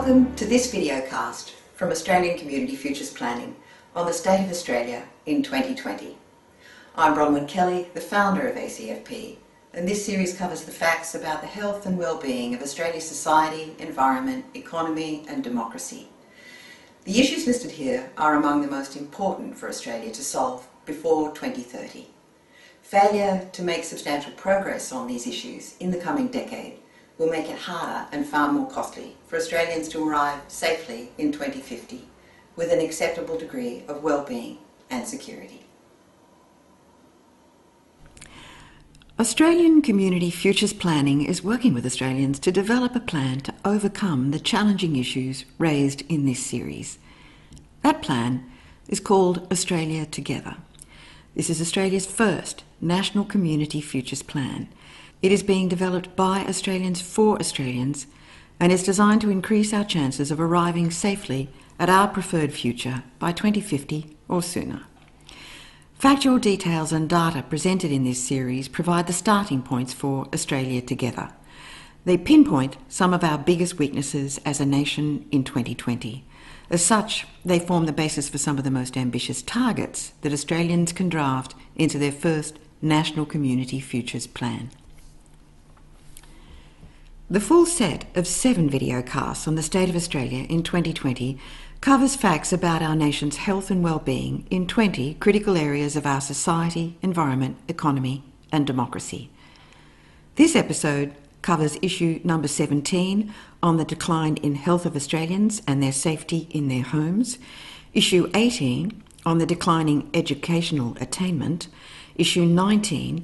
Welcome to this videocast from Australian Community Futures Planning on the state of Australia in 2020. I'm Bronwyn Kelly, the founder of ACFP, and this series covers the facts about the health and well-being of Australia's society, environment, economy and democracy. The issues listed here are among the most important for Australia to solve before 2030. Failure to make substantial progress on these issues in the coming decade will make it harder and far more costly for Australians to arrive safely in 2050 with an acceptable degree of well-being and security. Australian Community Futures Planning is working with Australians to develop a plan to overcome the challenging issues raised in this series. That plan is called Australia Together. This is Australia's first National Community Futures Plan. It is being developed by Australians for Australians and is designed to increase our chances of arriving safely at our preferred future by 2050 or sooner. Factual details and data presented in this series provide the starting points for Australia Together. They pinpoint some of our biggest weaknesses as a nation in 2020. As such, they form the basis for some of the most ambitious targets that Australians can draft into their first National Community Futures Plan. The full set of 7 videocasts on the state of Australia in 2020 covers facts about our nation's health and well-being in 20 critical areas of our society, environment, economy and democracy. This episode covers issue number 17 on the decline in health of Australians and their safety in their homes, issue 18 on the declining educational attainment, issue 19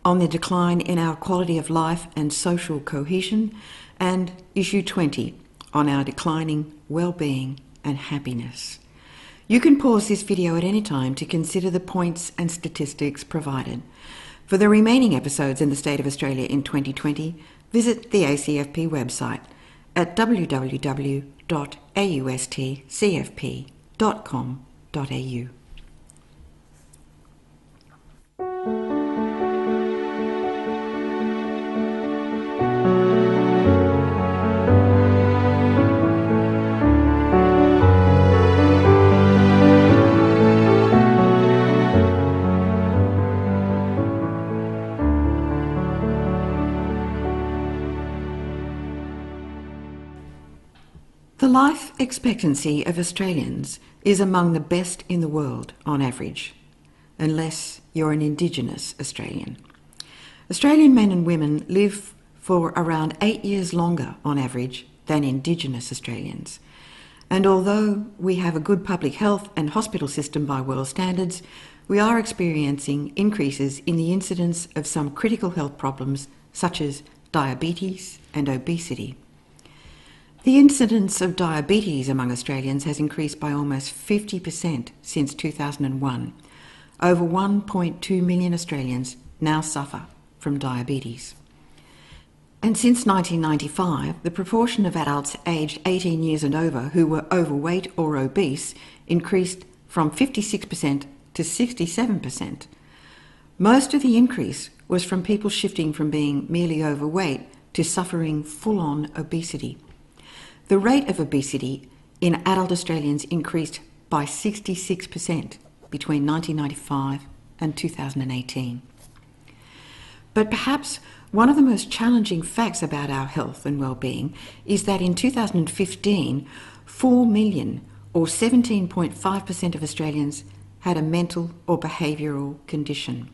on the decline in our quality of life and social cohesion, and issue 20 on our declining well-being and happiness. You can pause this video at any time to consider the points and statistics provided. For the remaining episodes in the state of Australia in 2020, visit the ACFP website at www.austcfp.com.au. The life expectancy of Australians is among the best in the world on average, unless you're an Indigenous Australian. Australian men and women live for around 8 years longer on average than Indigenous Australians. And although we have a good public health and hospital system by world standards, we are experiencing increases in the incidence of some critical health problems such as diabetes and obesity. The incidence of diabetes among Australians has increased by almost 50% since 2001. Over 1.2 million Australians now suffer from diabetes. And since 1995, the proportion of adults aged 18 years and over who were overweight or obese increased from 56% to 67%. Most of the increase was from people shifting from being merely overweight to suffering full-on obesity. The rate of obesity in adult Australians increased by 66% between 1995 and 2018. But perhaps one of the most challenging facts about our health and well-being is that in 2015, 4 million or 17.5% of Australians had a mental or behavioural condition.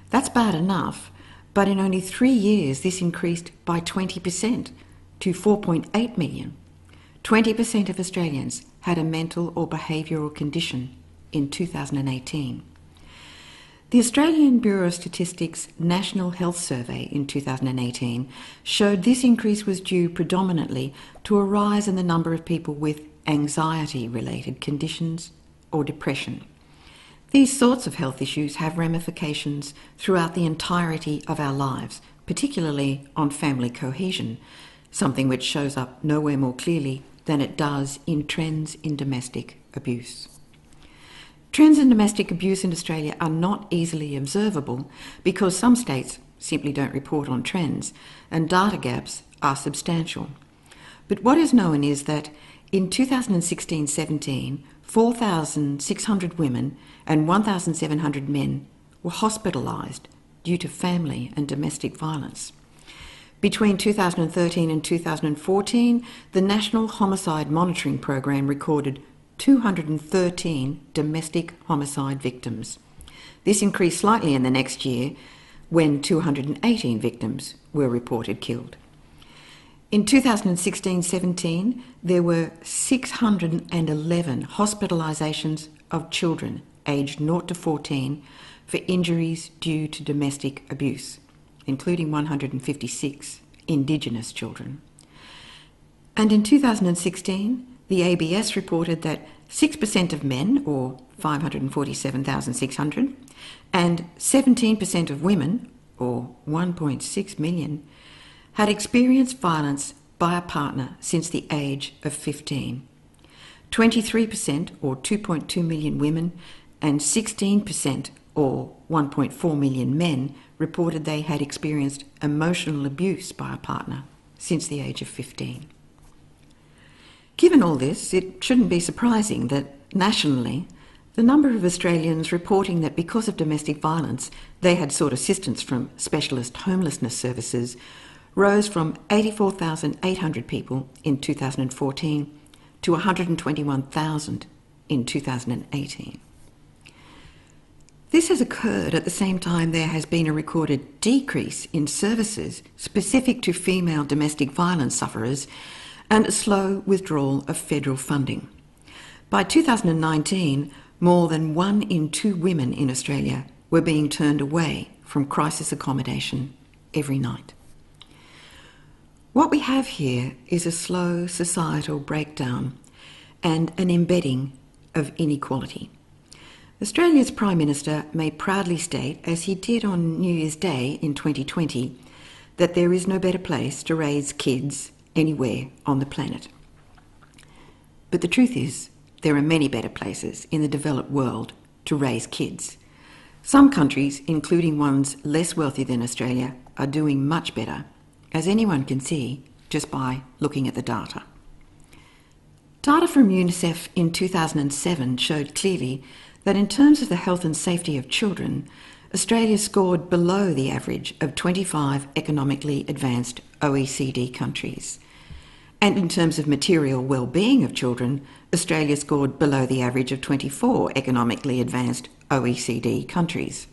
That's bad enough, but in only 3 years this increased by 20%. To 4.8 million. 20% of Australians had a mental or behavioural condition in 2018. The Australian Bureau of Statistics National Health Survey in 2018 showed this increase was due predominantly to a rise in the number of people with anxiety-related conditions or depression. These sorts of health issues have ramifications throughout the entirety of our lives, particularly on family cohesion, something which shows up nowhere more clearly than it does in trends in domestic abuse. Trends in domestic abuse in Australia are not easily observable because some states simply don't report on trends and data gaps are substantial. But what is known is that in 2016-17, 4,600 women and 1,700 men were hospitalised due to family and domestic violence. Between 2013 and 2014, the National Homicide Monitoring Program recorded 213 domestic homicide victims. This increased slightly in the next year when 218 victims were reported killed. In 2016-17, there were 611 hospitalisations of children aged 0 to 14 for injuries due to domestic abuse, including 156 Indigenous children. And in 2016, the ABS reported that 6% of men, or 547,600, and 17% of women, or 1.6 million, had experienced violence by a partner since the age of 15. 23%, or 2.2 million women, and 16%, or 1.4 million men, reported they had experienced emotional abuse by a partner since the age of 15. Given all this, it shouldn't be surprising that nationally, the number of Australians reporting that because of domestic violence they had sought assistance from specialist homelessness services rose from 84,800 people in 2014 to 121,000 in 2018. This has occurred at the same time there has been a recorded decrease in services specific to female domestic violence sufferers and a slow withdrawal of federal funding. By 2019, more than 1 in 2 women in Australia were being turned away from crisis accommodation every night. What we have here is a slow societal breakdown and an embedding of inequality. Australia's Prime Minister may proudly state, as he did on New Year's Day in 2020, that there is no better place to raise kids anywhere on the planet. But the truth is, there are many better places in the developed world to raise kids. Some countries, including ones less wealthy than Australia, are doing much better, as anyone can see just by looking at the data. Data from UNICEF in 2007 showed clearly that in terms of the health and safety of children, Australia scored below the average of 25 economically advanced OECD countries. And in terms of material well-being of children, Australia scored below the average of 24 economically advanced OECD countries.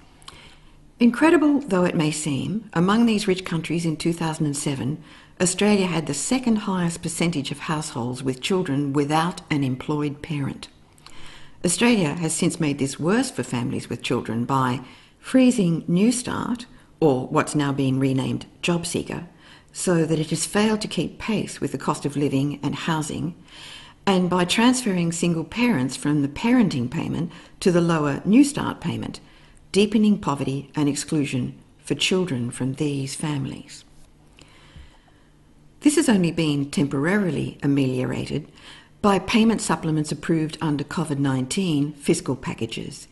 Incredible though it may seem, among these rich countries in 2007, Australia had the second highest percentage of households with children without an employed parent. Australia has since made this worse for families with children by freezing Newstart, or what's now been renamed JobSeeker, so that it has failed to keep pace with the cost of living and housing, and by transferring single parents from the parenting payment to the lower Newstart payment, deepening poverty and exclusion for children from these families. This has only been temporarily ameliorated by payment supplements approved under COVID-19 fiscal packages.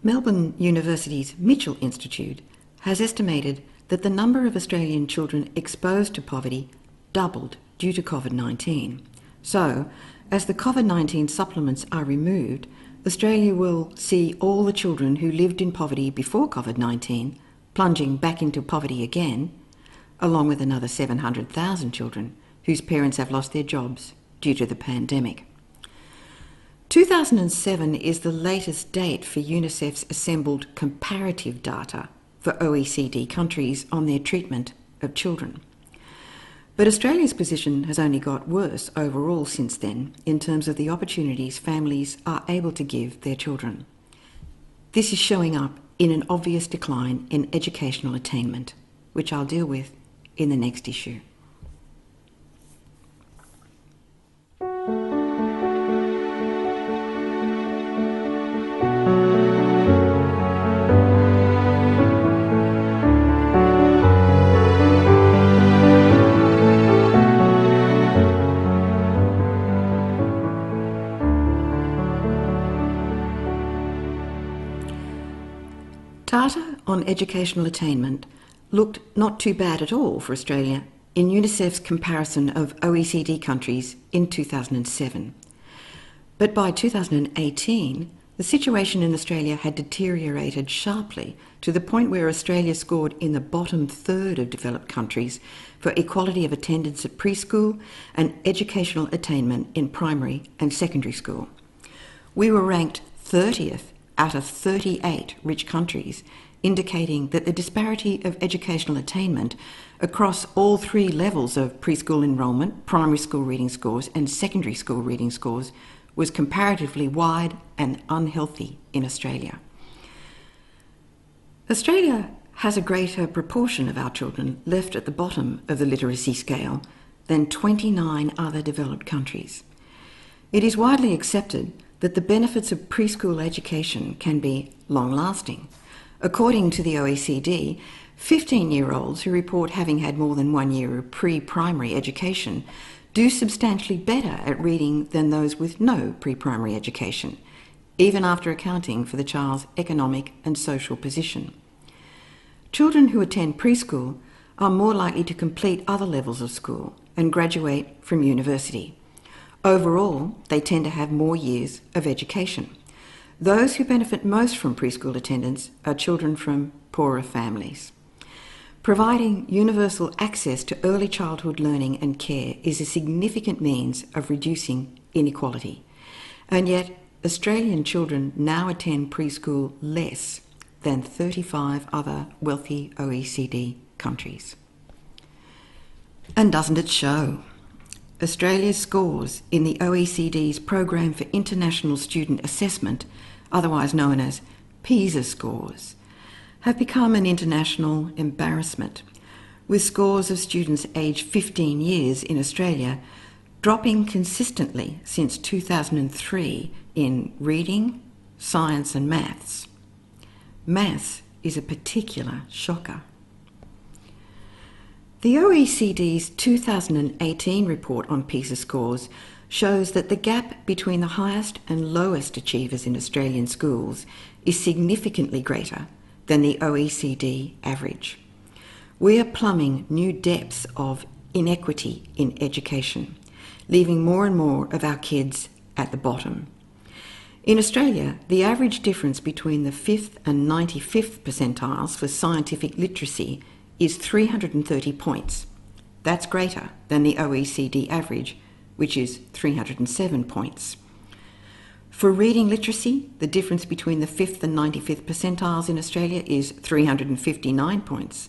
Melbourne University's Mitchell Institute has estimated that the number of Australian children exposed to poverty doubled due to COVID-19. So, as the COVID-19 supplements are removed, Australia will see all the children who lived in poverty before COVID-19 plunging back into poverty again, along with another 700,000 children whose parents have lost their jobs due to the pandemic. 2007 is the latest date for UNICEF's assembled comparative data for OECD countries on their treatment of children. But Australia's position has only got worse overall since then in terms of the opportunities families are able to give their children. This is showing up in an obvious decline in educational attainment, which I'll deal with in the next issue. Data on educational attainment looked not too bad at all for Australia in UNICEF's comparison of OECD countries in 2007. But by 2018, the situation in Australia had deteriorated sharply to the point where Australia scored in the bottom third of developed countries for equality of attendance at preschool and educational attainment in primary and secondary school. We were ranked 30th out of 38 rich countries, indicating that the disparity of educational attainment across all three levels of preschool enrolment, primary school reading scores and secondary school reading scores was comparatively wide and unhealthy in Australia. Australia has a greater proportion of our children left at the bottom of the literacy scale than 29 other developed countries. It is widely accepted that the benefits of preschool education can be long-lasting. According to the OECD, 15-year-olds who report having had more than 1 year of pre-primary education do substantially better at reading than those with no pre-primary education, even after accounting for the child's economic and social position. Children who attend preschool are more likely to complete other levels of school and graduate from university. Overall, they tend to have more years of education. Those who benefit most from preschool attendance are children from poorer families. Providing universal access to early childhood learning and care is a significant means of reducing inequality. And yet, Australian children now attend preschool less than 35 other wealthy OECD countries. And doesn't it show? Australia's scores in the OECD's Programme for International Student Assessment, otherwise known as PISA scores, have become an international embarrassment, with scores of students aged 15 years in Australia dropping consistently since 2003 in reading, science and maths. Maths is a particular shocker. The OECD's 2018 report on PISA scores shows that the gap between the highest and lowest achievers in Australian schools is significantly greater than the OECD average. We are plumbing new depths of inequity in education, leaving more and more of our kids at the bottom. In Australia, the average difference between the 5th and 95th percentiles for scientific literacy is 330 points. That's greater than the OECD average, which is 307 points. For reading literacy, the difference between the 5th and 95th percentiles in Australia is 359 points,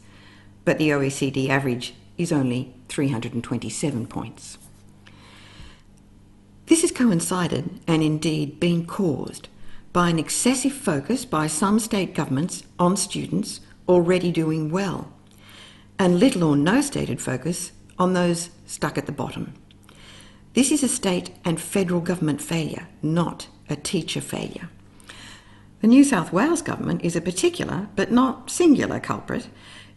but the OECD average is only 327 points. This has coincided, and indeed been caused, by an excessive focus by some state governments on students already doing well, and little or no stated focus on those stuck at the bottom. This is a state and federal government failure, not a teacher failure. The New South Wales government is a particular, but not singular culprit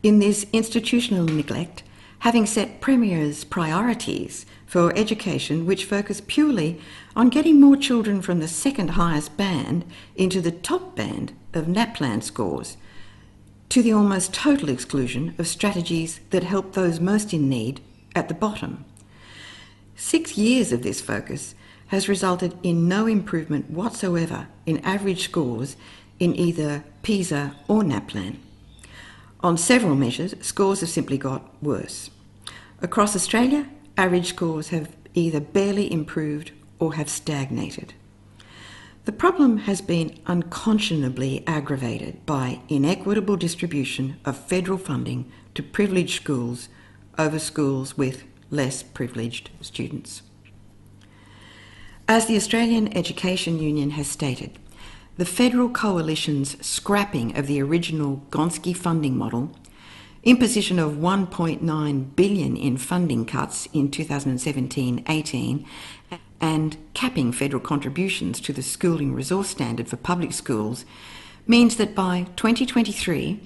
in this institutional neglect, having set Premier's priorities for education which focus purely on getting more children from the second highest band into the top band of NAPLAN scores, to the almost total exclusion of strategies that help those most in need at the bottom. 6 years of this focus has resulted in no improvement whatsoever in average scores in either PISA or NAPLAN. On several measures, scores have simply got worse. Across Australia, average scores have either barely improved or have stagnated. The problem has been unconscionably aggravated by inequitable distribution of federal funding to privileged schools over schools with less privileged students. As the Australian Education Union has stated, the federal coalition's scrapping of the original Gonski funding model, imposition of $1.9 billion in funding cuts in 2017-18, and capping federal contributions to the schooling resource standard for public schools means that by 2023,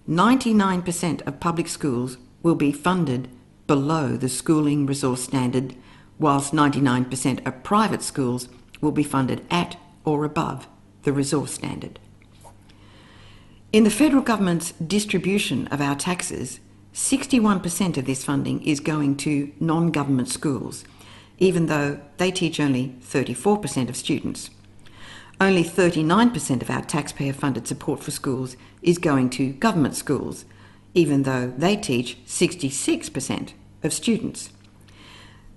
99% of public schools will be funded below the schooling resource standard, whilst 99% of private schools will be funded at or above the resource standard. In the federal government's distribution of our taxes, 61% of this funding is going to non-government schools, even though they teach only 34% of students. Only 39% of our taxpayer-funded support for schools is going to government schools, even though they teach 66% of students.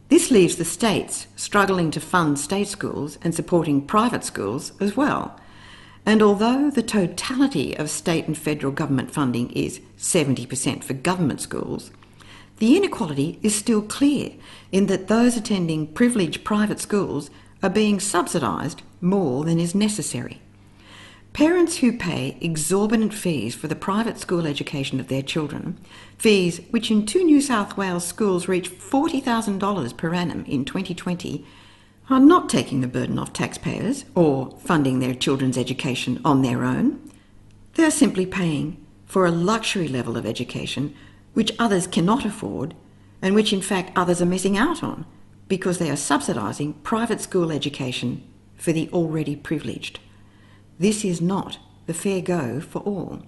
This leaves the states struggling to fund state schools and supporting private schools as well. And although the totality of state and federal government funding is 70% for government schools, the inequality is still clear in that those attending privileged private schools are being subsidised more than is necessary. Parents who pay exorbitant fees for the private school education of their children, fees which in 2 New South Wales schools reach $40,000 per annum in 2020, are not taking the burden off taxpayers or funding their children's education on their own. They are simply paying for a luxury level of education which others cannot afford and which in fact others are missing out on because they are subsidising private school education for the already privileged. This is not the fair go for all.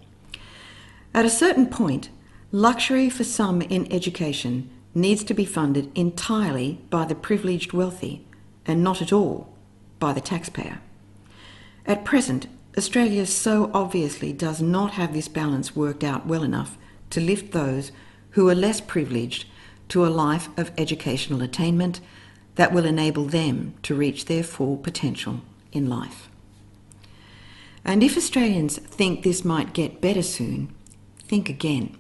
At a certain point, luxury for some in education needs to be funded entirely by the privileged wealthy and not at all by the taxpayer. At present, Australia so obviously does not have this balance worked out well enough to lift those who are less privileged to a life of educational attainment that will enable them to reach their full potential in life. And if Australians think this might get better soon, think again.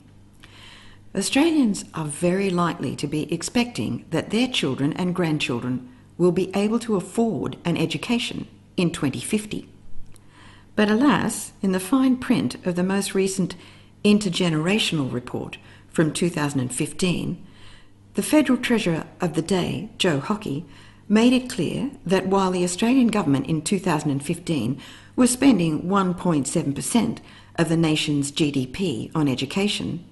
Australians are very likely to be expecting that their children and grandchildren will be able to afford an education in 2050. But alas, in the fine print of the most recent intergenerational report from 2015, the Federal Treasurer of the day, Joe Hockey, made it clear that while the Australian government in 2015 was spending 1.7% of the nation's GDP on education,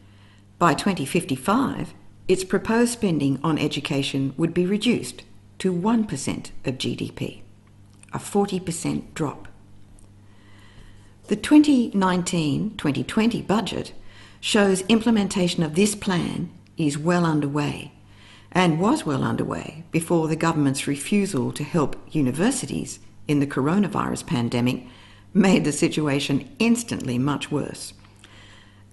by 2055, its proposed spending on education would be reduced to 1% of GDP, a 40% drop. The 2019-2020 budget shows implementation of this plan is well underway, and was well underway before the government's refusal to help universities in the coronavirus pandemic made the situation instantly much worse.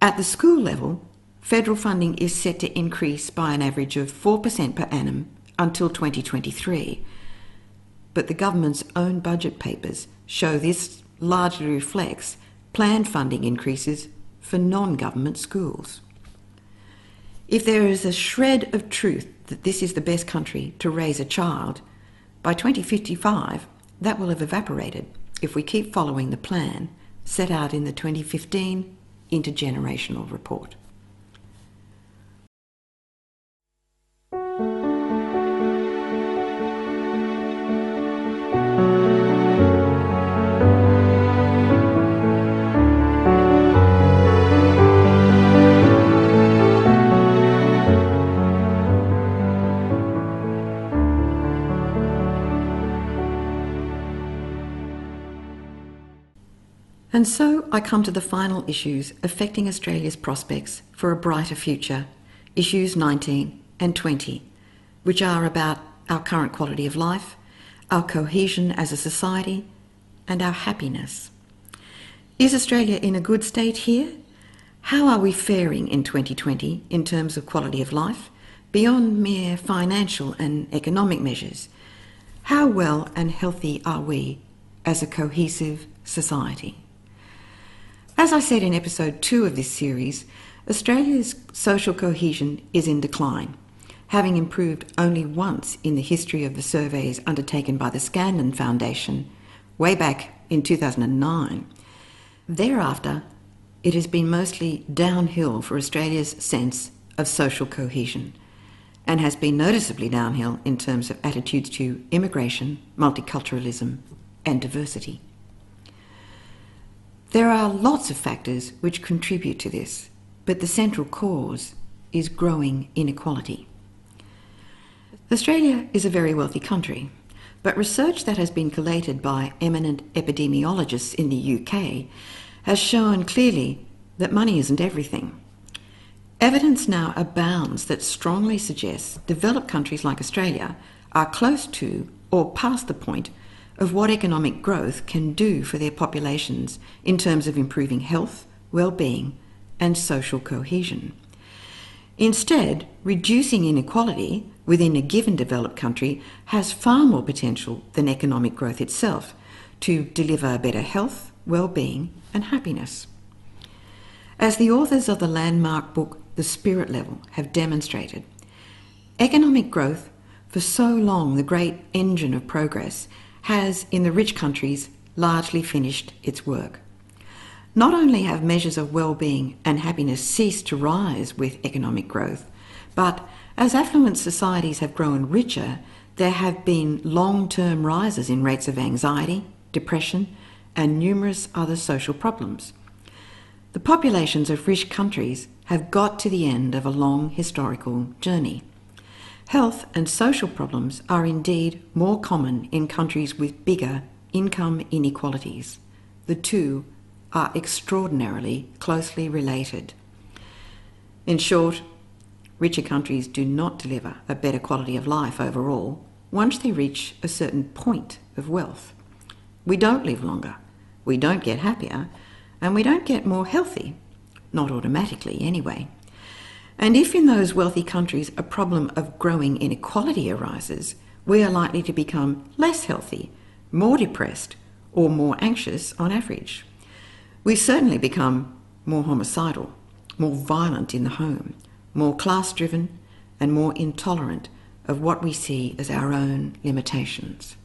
At the school level, federal funding is set to increase by an average of 4% per annum until 2023, but the government's own budget papers show this largely reflects planned funding increases for non-government schools. If there is a shred of truth that this is the best country to raise a child, by 2055 that will have evaporated if we keep following the plan set out in the 2015 Intergenerational Report. And so I come to the final issues affecting Australia's prospects for a brighter future, issues 19 and 20, which are about our current quality of life, our cohesion as a society, and our happiness. Is Australia in a good state here? How are we faring in 2020 in terms of quality of life, beyond mere financial and economic measures? How well and healthy are we as a cohesive society? As I said in episode 2 of this series, Australia's social cohesion is in decline, having improved only once in the history of the surveys undertaken by the Scanlon Foundation way back in 2009. Thereafter, it has been mostly downhill for Australia's sense of social cohesion, and has been noticeably downhill in terms of attitudes to immigration, multiculturalism, and diversity. There are lots of factors which contribute to this, but the central cause is growing inequality. Australia is a very wealthy country, but research that has been collated by eminent epidemiologists in the UK has shown clearly that money isn't everything. Evidence now abounds that strongly suggests developed countries like Australia are close to or past the point of what economic growth can do for their populations in terms of improving health, well-being, and social cohesion. Instead, reducing inequality within a given developed country has far more potential than economic growth itself to deliver better health, well-being, and happiness. As the authors of the landmark book The Spirit Level have demonstrated, economic growth, for so long the great engine of progress, has in the rich countries largely finished its work. Not only have measures of well-being and happiness ceased to rise with economic growth, but as affluent societies have grown richer, there have been long-term rises in rates of anxiety, depression, and numerous other social problems. The populations of rich countries have got to the end of a long historical journey. Health and social problems are indeed more common in countries with bigger income inequalities. The two are extraordinarily closely related. In short, richer countries do not deliver a better quality of life overall once they reach a certain point of wealth. We don't live longer, we don't get happier, and we don't get more healthy, not automatically anyway. And if in those wealthy countries a problem of growing inequality arises, we are likely to become less healthy, more depressed, or more anxious on average. We certainly become more homicidal, more violent in the home, more class-driven, and more intolerant of what we see as our own limitations.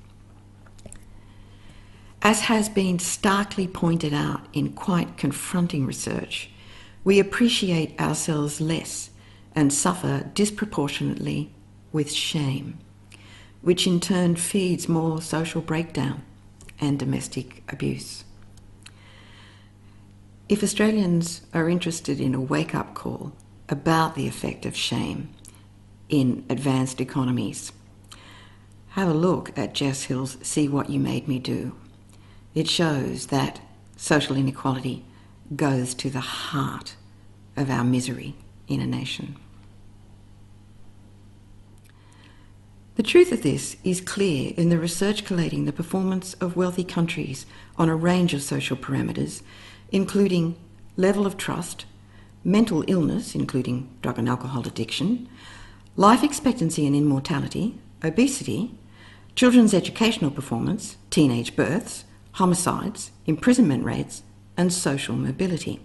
As has been starkly pointed out in quite confronting research, we appreciate ourselves less and suffer disproportionately with shame, which in turn feeds more social breakdown and domestic abuse. If Australians are interested in a wake-up call about the effect of shame in advanced economies, have a look at Jess Hill's See What You Made Me Do. It shows that social inequality goes to the heart of our misery in a nation. The truth of this is clear in the research collating the performance of wealthy countries on a range of social parameters, including level of trust, mental illness, including drug and alcohol addiction, life expectancy and immortality, obesity, children's educational performance, teenage births, homicides, imprisonment rates, and social mobility.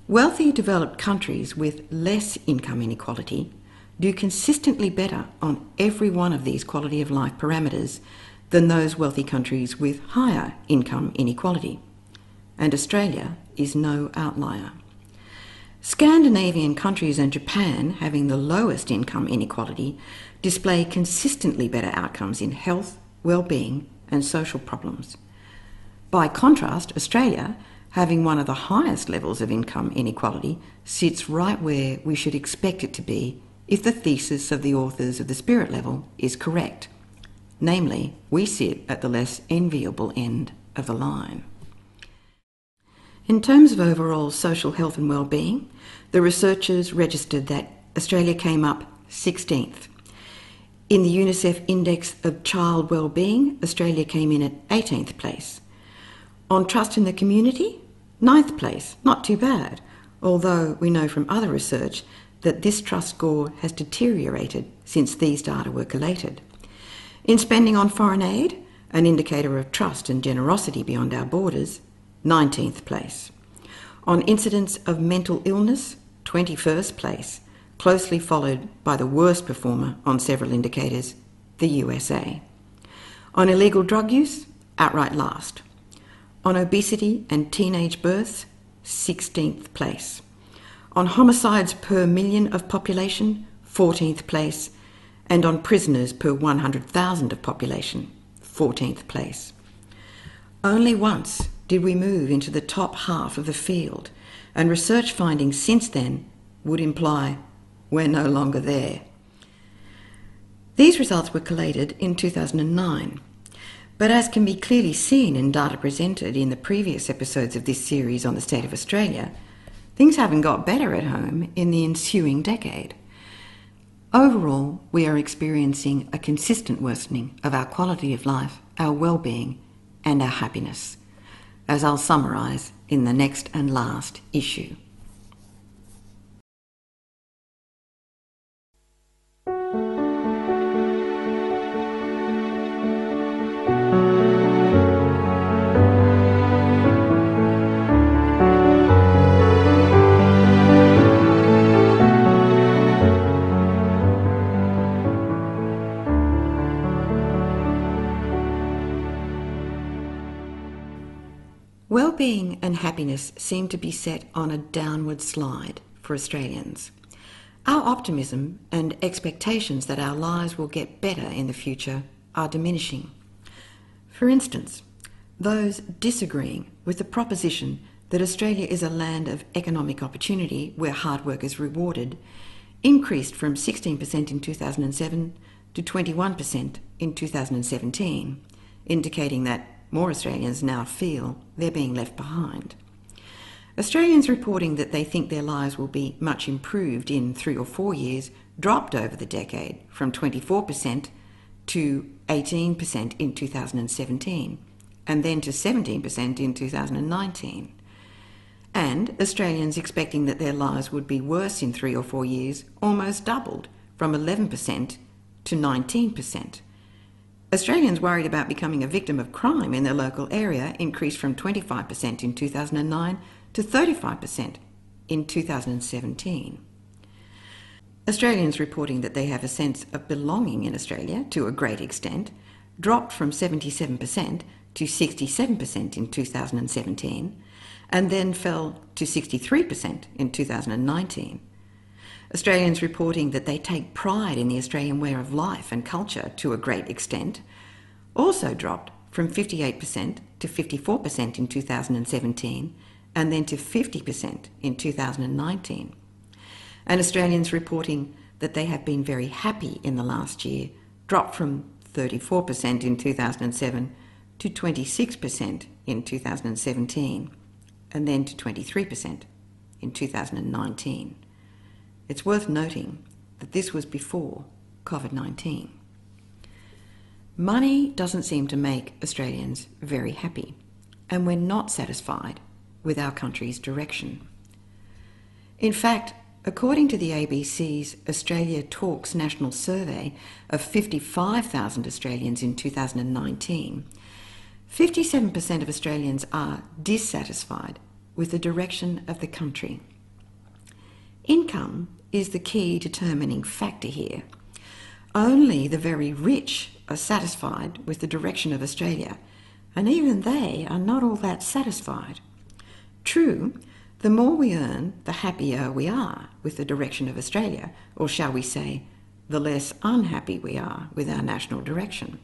Wealthy developed countries with less income inequality do consistently better on every one of these quality of life parameters than those wealthy countries with higher income inequality. And Australia is no outlier. Scandinavian countries and Japan, having the lowest income inequality, display consistently better outcomes in health, well-being, and social problems. By contrast, Australia, having one of the highest levels of income inequality, sits right where we should expect it to be if the thesis of the authors of The Spirit Level is correct. Namely, we sit at the less enviable end of the line. In terms of overall social health and well-being, the researchers registered that Australia came up 16th. In the UNICEF Index of Child Wellbeing, Australia came in at 18th place. On trust in the community, 9th place, not too bad, although we know from other research that this trust score has deteriorated since these data were collated. In spending on foreign aid, an indicator of trust and generosity beyond our borders, 19th place. On incidence of mental illness, 21st place, closely followed by the worst performer on several indicators, the USA. On illegal drug use, outright last. On obesity and teenage births, 16th place. On homicides per million of population, 14th place. And on prisoners per 100,000 of population, 14th place. Only once did we move into the top half of the field, and research findings since then would imply we're no longer there. These results were collated in 2009, but as can be clearly seen in data presented in the previous episodes of this series on the state of Australia, Things haven't got better at home in the ensuing decade. Overall, we are experiencing a consistent worsening of our quality of life, our well-being, and our happiness, as I'll summarise in the next and last issue. Well-being and happiness seem to be set on a downward slide for Australians. Our optimism and expectations that our lives will get better in the future are diminishing. For instance, those disagreeing with the proposition that Australia is a land of economic opportunity where hard work is rewarded increased from 16% in 2007 to 21% in 2017, indicating that more Australians now feel they're being left behind. Australians reporting that they think their lives will be much improved in 3 or 4 years dropped over the decade from 24% to 18% in 2017, and then to 17% in 2019. And Australians expecting that their lives would be worse in 3 or 4 years almost doubled from 11% to 19%. Australians worried about becoming a victim of crime in their local area increased from 25% in 2009 to 35% in 2017. Australians reporting that they have a sense of belonging in Australia to a great extent dropped from 77% to 67% in 2017 and then fell to 63% in 2019. Australians reporting that they take pride in the Australian way of life and culture to a great extent also dropped from 58% to 54% in 2017 and then to 50% in 2019. And Australians reporting that they have been very happy in the last year dropped from 34% in 2007 to 26% in 2017 and then to 23% in 2019. It's worth noting that this was before COVID-19. Money doesn't seem to make Australians very happy, and we're not satisfied with our country's direction. In fact, according to the ABC's Australia Talks national survey of 55,000 Australians in 2019, 57% of Australians are dissatisfied with the direction of the country. Income is the key determining factor here. Only the very rich are satisfied with the direction of Australia, and even they are not all that satisfied. True, the more we earn, the happier we are with the direction of Australia, or shall we say, the less unhappy we are with our national direction.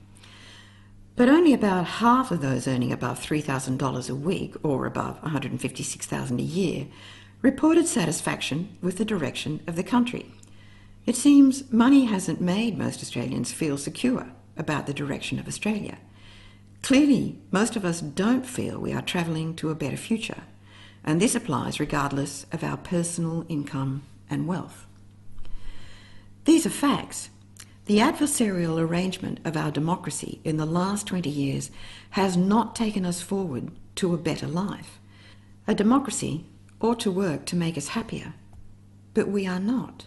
But only about half of those earning above $3,000 a week, or above $156,000 a year, reported satisfaction with the direction of the country. It seems money hasn't made most Australians feel secure about the direction of Australia. Clearly, most of us don't feel we are travelling to a better future, and this applies regardless of our personal income and wealth. These are facts. The adversarial arrangement of our democracy in the last 20 years has not taken us forward to a better life. A democracy ought to work to make us happier, but we are not.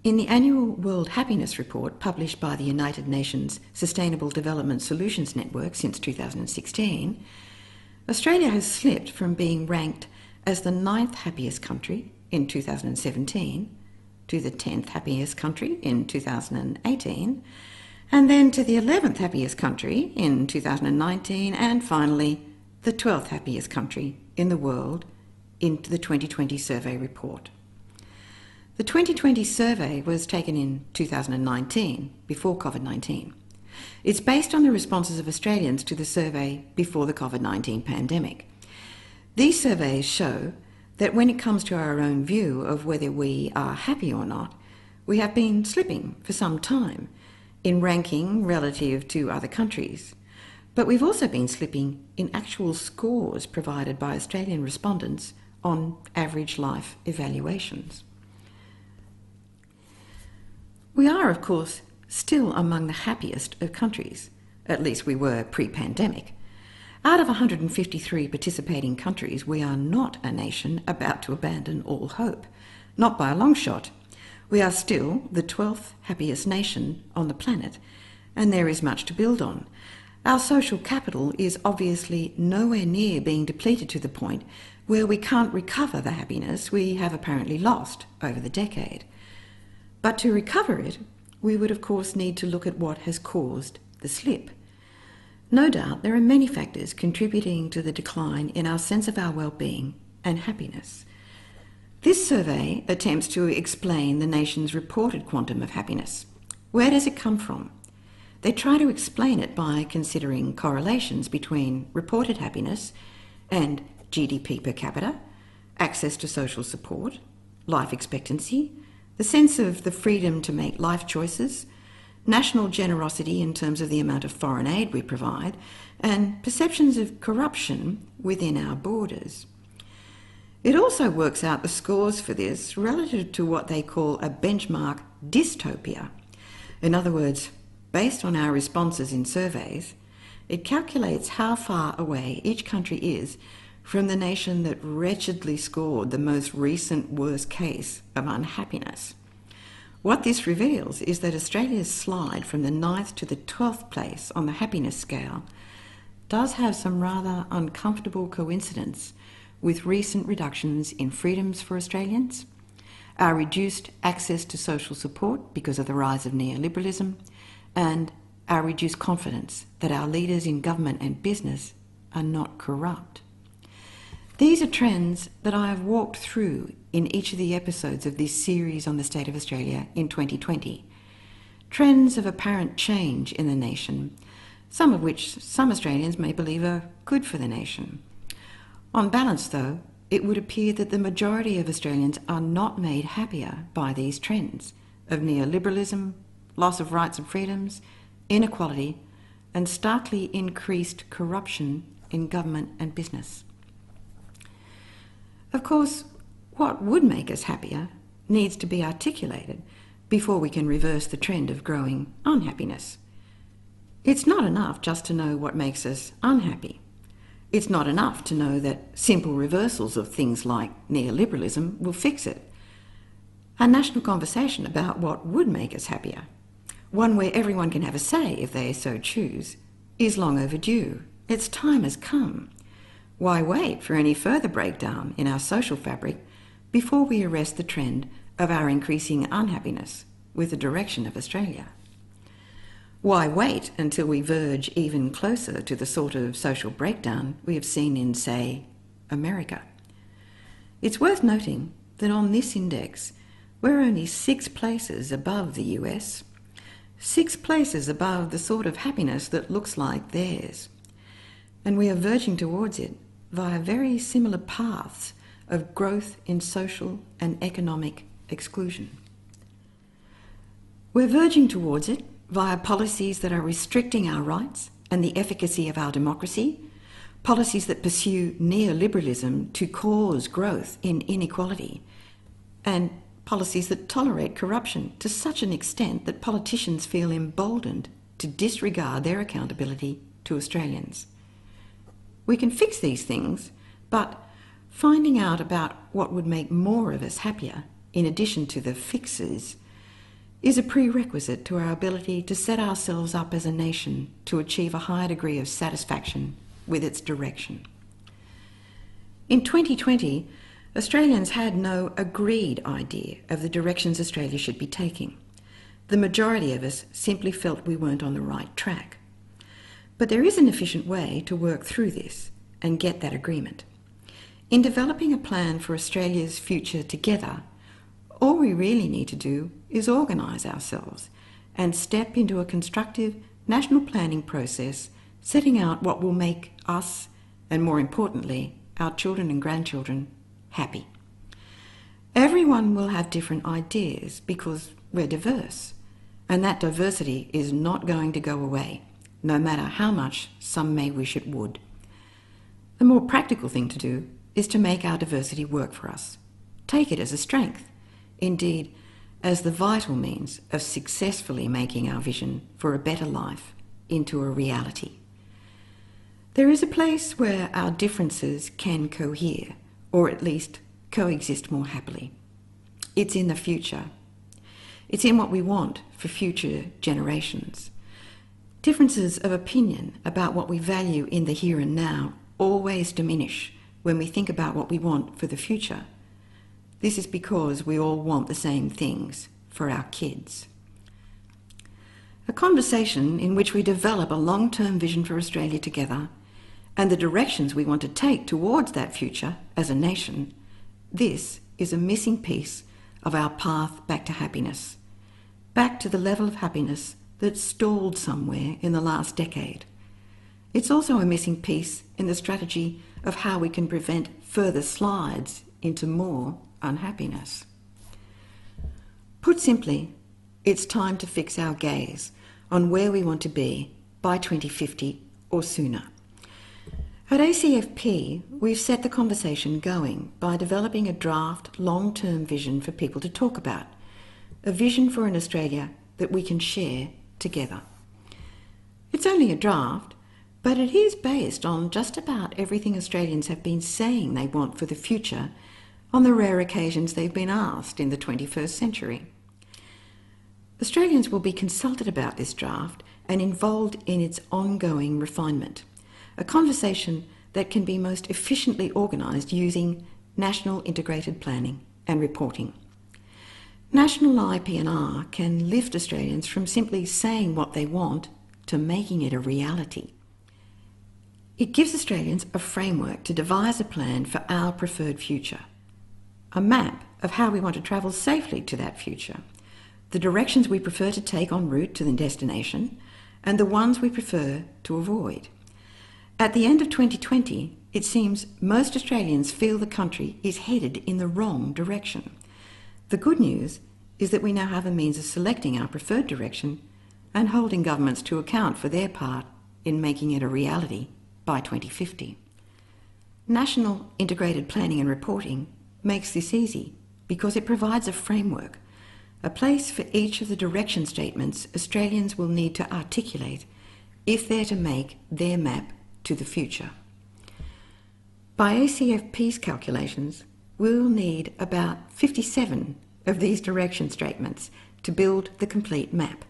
In the annual World Happiness Report published by the United Nations Sustainable Development Solutions Network since 2016, Australia has slipped from being ranked as the 9th happiest country in 2017 to the 10th happiest country in 2018, and then to the 11th happiest country in 2019, and finally the 12th happiest country in the world in the 2020 survey report. The 2020 survey was taken in 2019, before COVID-19. It's based on the responses of Australians to the survey before the COVID-19 pandemic. These surveys show that when it comes to our own view of whether we are happy or not, we have been slipping for some time in ranking relative to other countries. But we've also been slipping in actual scores provided by Australian respondents on average life evaluations. We are, of course, still among the happiest of countries, at least we were pre-pandemic. Out of 153 participating countries, we are not a nation about to abandon all hope. Not by a long shot. We are still the 12th happiest nation on the planet, and there is much to build on. Our social capital is obviously nowhere near being depleted to the point where we can't recover the happiness we have apparently lost over the decade. But to recover it, we would of course need to look at what has caused the slip. No doubt there are many factors contributing to the decline in our sense of our well-being and happiness. This survey attempts to explain the nation's reported quantum of happiness. Where does it come from? They try to explain it by considering correlations between reported happiness and GDP per capita, access to social support, life expectancy, the sense of the freedom to make life choices, national generosity in terms of the amount of foreign aid we provide, and perceptions of corruption within our borders. It also works out the scores for this relative to what they call a benchmark dystopia. In other words, based on our responses in surveys, it calculates how far away each country is from the nation that wretchedly scored the most recent worst case of unhappiness. What this reveals is that Australia's slide from the 9th to the 12th place on the happiness scale does have some rather uncomfortable coincidence with recent reductions in freedoms for Australians, our reduced access to social support because of the rise of neoliberalism, and our reduced confidence that our leaders in government and business are not corrupt. These are trends that I have walked through in each of the episodes of this series on the state of Australia in 2020. Trends of apparent change in the nation, some of which some Australians may believe are good for the nation. On balance, though, it would appear that the majority of Australians are not made happier by these trends of neoliberalism, loss of rights and freedoms, inequality, and starkly increased corruption in government and business. Of course, what would make us happier needs to be articulated before we can reverse the trend of growing unhappiness. It's not enough just to know what makes us unhappy. It's not enough to know that simple reversals of things like neoliberalism will fix it. A national conversation about what would make us happier, one where everyone can have a say if they so choose, is long overdue. Its time has come. Why wait for any further breakdown in our social fabric before we arrest the trend of our increasing unhappiness with the direction of Australia? Why wait until we verge even closer to the sort of social breakdown we have seen in, say, America? It's worth noting that on this index, we're only 6 places above the US, 6 places above the sort of happiness that looks like theirs. And we are verging towards it via very similar paths of growth in social and economic exclusion. We're verging towards it via policies that are restricting our rights and the efficacy of our democracy, policies that pursue neoliberalism to cause growth in inequality, and policies that tolerate corruption to such an extent that politicians feel emboldened to disregard their accountability to Australians. We can fix these things, but finding out about what would make more of us happier, in addition to the fixes, is a prerequisite to our ability to set ourselves up as a nation to achieve a higher degree of satisfaction with its direction. In 2020, Australians had no agreed idea of the directions Australia should be taking. The majority of us simply felt we weren't on the right track. But there is an efficient way to work through this and get that agreement. In developing a plan for Australia's future together, all we really need to do is organise ourselves and step into a constructive national planning process, setting out what will make us, and more importantly, our children and grandchildren, happy. Everyone will have different ideas because we're diverse, and that diversity is not going to go away, no matter how much some may wish it would. The more practical thing to do is to make our diversity work for us. Take it as a strength, indeed, as the vital means of successfully making our vision for a better life into a reality. There is a place where our differences can cohere, or at least coexist more happily. It's in the future. It's in what we want for future generations. Differences of opinion about what we value in the here and now always diminish when we think about what we want for the future. This is because we all want the same things for our kids. A conversation in which we develop a long-term vision for Australia together and the directions we want to take towards that future as a nation, this is a missing piece of our path back to happiness, back to the level of happiness that stalled somewhere in the last decade. It's also a missing piece in the strategy of how we can prevent further slides into more unhappiness. Put simply, it's time to fix our gaze on where we want to be by 2050 or sooner. At ACFP, we've set the conversation going by developing a draft long-term vision for people to talk about, a vision for an Australia that we can share together. It's only a draft, but it is based on just about everything Australians have been saying they want for the future on the rare occasions they've been asked in the 21st century. Australians will be consulted about this draft and involved in its ongoing refinement, a conversation that can be most efficiently organised using national integrated planning and reporting. National IP&R can lift Australians from simply saying what they want to making it a reality. It gives Australians a framework to devise a plan for our preferred future, a map of how we want to travel safely to that future, the directions we prefer to take en route to the destination, and the ones we prefer to avoid. At the end of 2020, it seems most Australians feel the country is headed in the wrong direction. The good news is that we now have a means of selecting our preferred direction and holding governments to account for their part in making it a reality by 2050. National integrated planning and reporting makes this easy because it provides a framework, a place for each of the direction statements Australians will need to articulate if they're to make their map to the future. By ACFP's calculations, we'll need about 57 of these direction statements to build the complete map.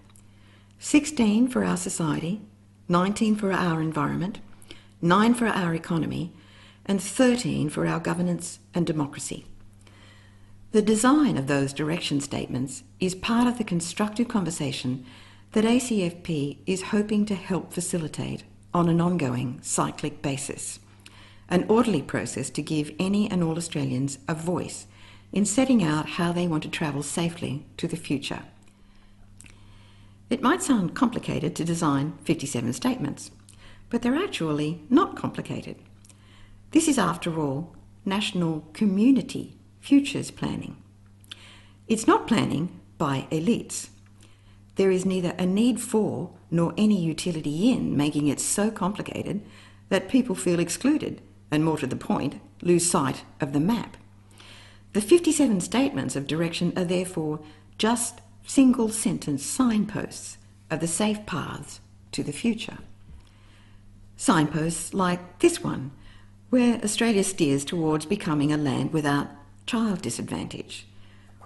16 for our society, 19 for our environment, 9 for our economy, and 13 for our governance and democracy. The design of those direction statements is part of the constructive conversation that ACFP is hoping to help facilitate on an ongoing cyclic basis, an orderly process to give any and all Australians a voice in setting out how they want to travel safely to the future. It might sound complicated to design 57 statements, but they're actually not complicated. This is, after all, national community futures planning. It's not planning by elites. There is neither a need for nor any utility in making it so complicated that people feel excluded and, more to the point, lose sight of the map. The 57 statements of direction are therefore just single-sentence signposts of the safe paths to the future. Signposts like this one, where Australia steers towards becoming a land without child disadvantage,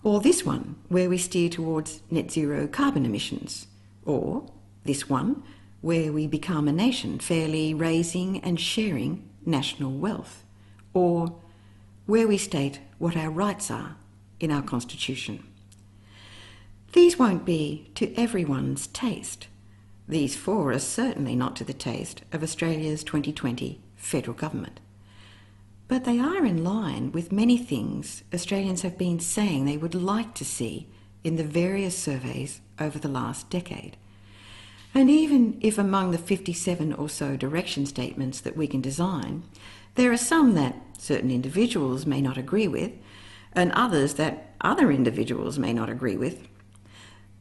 or this one, where we steer towards net zero carbon emissions, or this one, where we become a nation fairly raising and sharing national wealth, or where we state what our rights are in our Constitution. These won't be to everyone's taste. These four are certainly not to the taste of Australia's 2020 federal government. But they are in line with many things Australians have been saying they would like to see in the various surveys over the last decade. And even if among the 57 or so direction statements that we can design, there are some that certain individuals may not agree with, and others that other individuals may not agree with,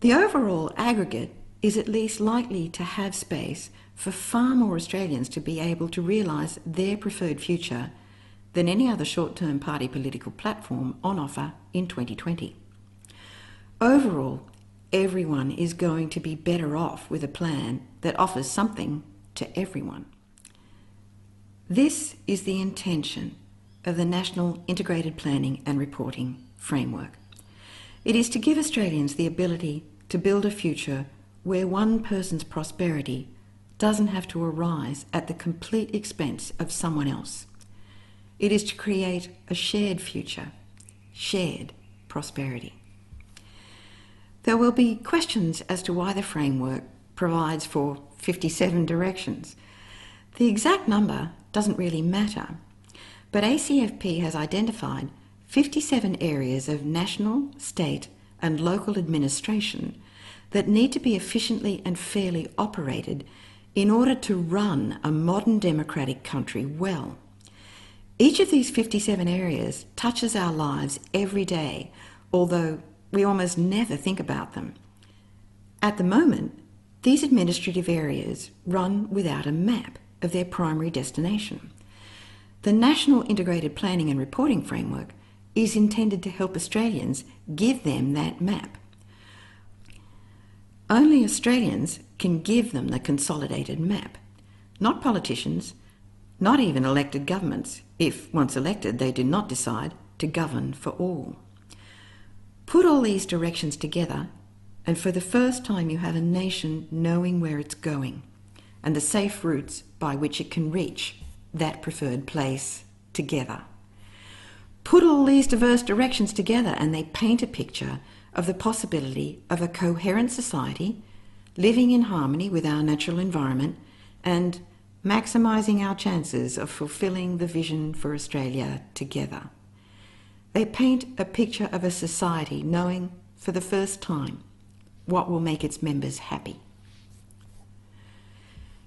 the overall aggregate is at least likely to have space for far more Australians to be able to realise their preferred future than any other short-term party political platform on offer in 2020. Overall, everyone is going to be better off with a plan that offers something to everyone. This is the intention of the National Integrated Planning and Reporting Framework. It is to give Australians the ability to build a future where one person's prosperity doesn't have to arise at the complete expense of someone else. It is to create a shared future, shared prosperity. There will be questions as to why the framework provides for 57 directions. The exact number doesn't really matter, but ACFP has identified 57 areas of national, state and local administration that need to be efficiently and fairly operated in order to run a modern democratic country well. Each of these 57 areas touches our lives every day, although we almost never think about them. At the moment, these administrative areas run without a map of their primary destination. The National Integrated Planning and Reporting Framework is intended to help Australians give them that map. Only Australians can give them the consolidated map, not politicians, not even elected governments, if once elected they do not decide to govern for all. Put all these directions together, and for the first time you have a nation knowing where it's going and the safe routes by which it can reach that preferred place together. Put all these diverse directions together and they paint a picture of the possibility of a coherent society living in harmony with our natural environment and maximising our chances of fulfilling the vision for Australia together. They paint a picture of a society knowing for the first time what will make its members happy.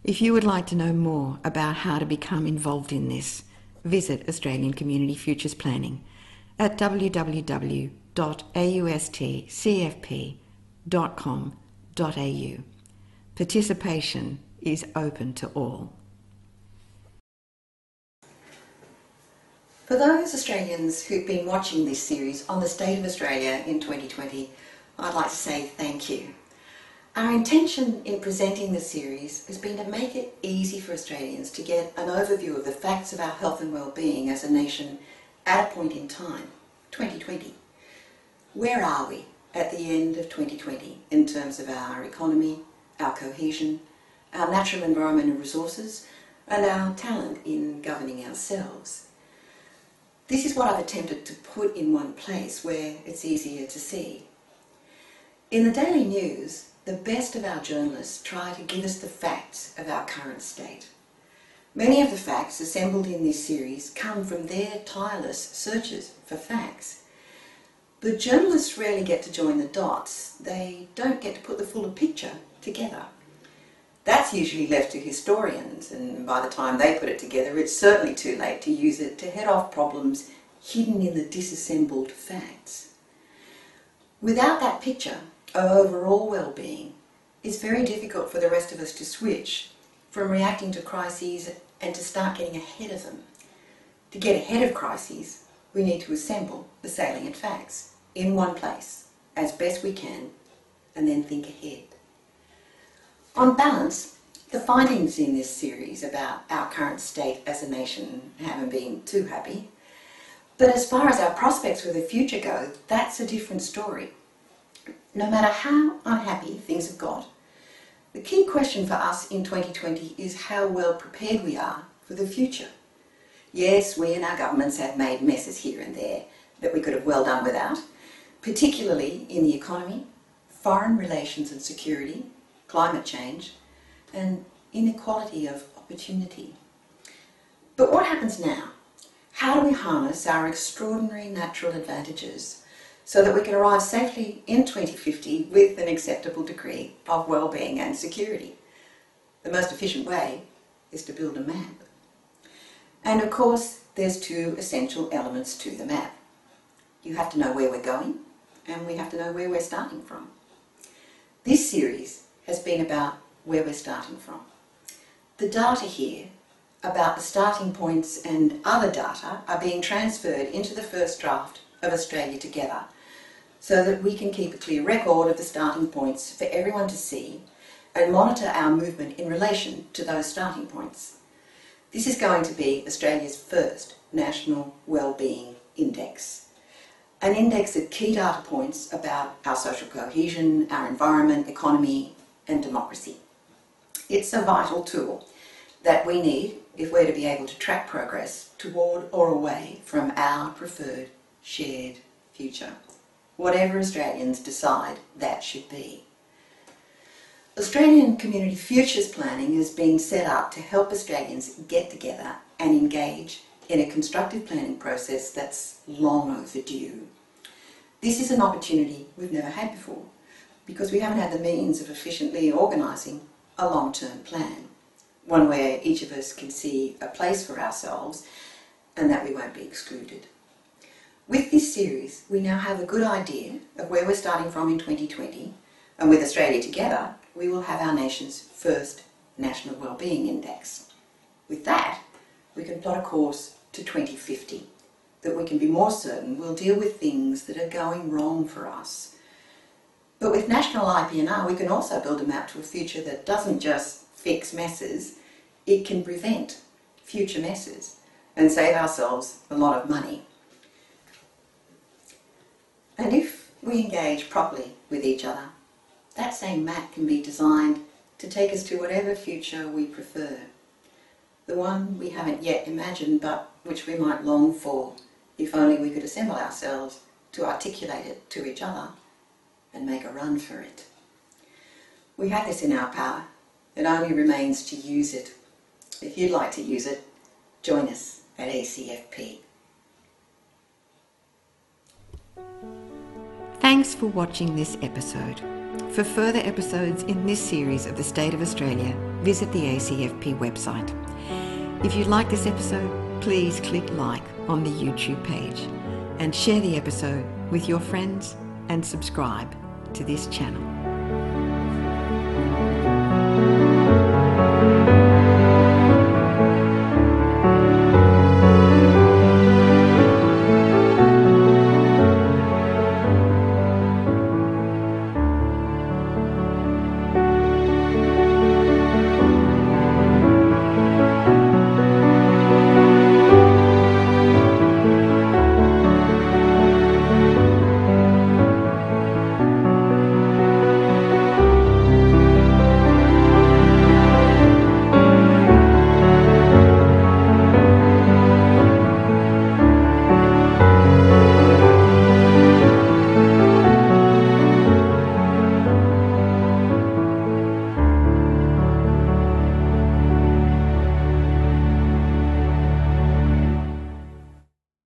If you would like to know more about how to become involved in this, visit Australian Community Futures Planning at www.austcfp.com.au. Participation is open to all. For those Australians who've been watching this series on the state of Australia in 2020, I'd like to say thank you. Our intention in presenting the series has been to make it easy for Australians to get an overview of the facts of our health and well-being as a nation at a point in time, 2020. Where are we at the end of 2020 in terms of our economy, our cohesion, our natural environment and resources, and our talent in governing ourselves? This is what I've attempted to put in one place where it's easier to see. In the daily news, the best of our journalists try to give us the facts of our current state. Many of the facts assembled in this series come from their tireless searches for facts. But journalists rarely get to join the dots. They don't get to put the fuller picture together. That's usually left to historians, and by the time they put it together, it's certainly too late to use it to head off problems hidden in the disassembled facts. Without that picture of overall well-being, it's very difficult for the rest of us to switch from reacting to crises and to start getting ahead of them. To get ahead of crises, we need to assemble the salient facts in one place as best we can and then think ahead. On balance, the findings in this series about our current state as a nation haven't been too happy, but as far as our prospects for the future go, that's a different story. No matter how unhappy things have got, the key question for us in 2020 is how well prepared we are for the future. Yes, we and our governments have made messes here and there that we could have well done without, particularly in the economy, foreign relations and security, climate change, and inequality of opportunity. But what happens now? How do we harness our extraordinary natural advantages so that we can arrive safely in 2050 with an acceptable degree of well-being and security? The most efficient way is to build a map. And of course, there's two essential elements to the map. You have to know where we're going, and we have to know where we're starting from. This series has been about where we're starting from. The data here about the starting points and other data are being transferred into the first draft of Australia Together, so that we can keep a clear record of the starting points for everyone to see and monitor our movement in relation to those starting points. This is going to be Australia's first National Wellbeing Index, an index of key data points about our social cohesion, our environment, economy and democracy. It's a vital tool that we need if we're to be able to track progress toward or away from our preferred shared future, whatever Australians decide that should be. Australian Community Futures Planning has been set up to help Australians get together and engage in a constructive planning process that's long overdue. This is an opportunity we've never had before because we haven't had the means of efficiently organising a long-term plan, one where each of us can see a place for ourselves and that we won't be excluded. With this series, we now have a good idea of where we're starting from in 2020, and with Australia Together, we will have our nation's first National Wellbeing Index. With that, we can plot a course to 2050 that we can be more certain will deal with things that are going wrong for us. But with National IPNR, we can also build a map to a future that doesn't just fix messes, it can prevent future messes and save ourselves a lot of money. And if we engage properly with each other, that same map can be designed to take us to whatever future we prefer. The one we haven't yet imagined, but which we might long for if only we could assemble ourselves to articulate it to each other and make a run for it. We have this in our power. It only remains to use it. If you'd like to use it, join us at ACFP. Thanks for watching this episode. For further episodes in this series of the State of Australia, visit the ACFP website. If you like this episode, please click like on the YouTube page and share the episode with your friends and subscribe to this channel.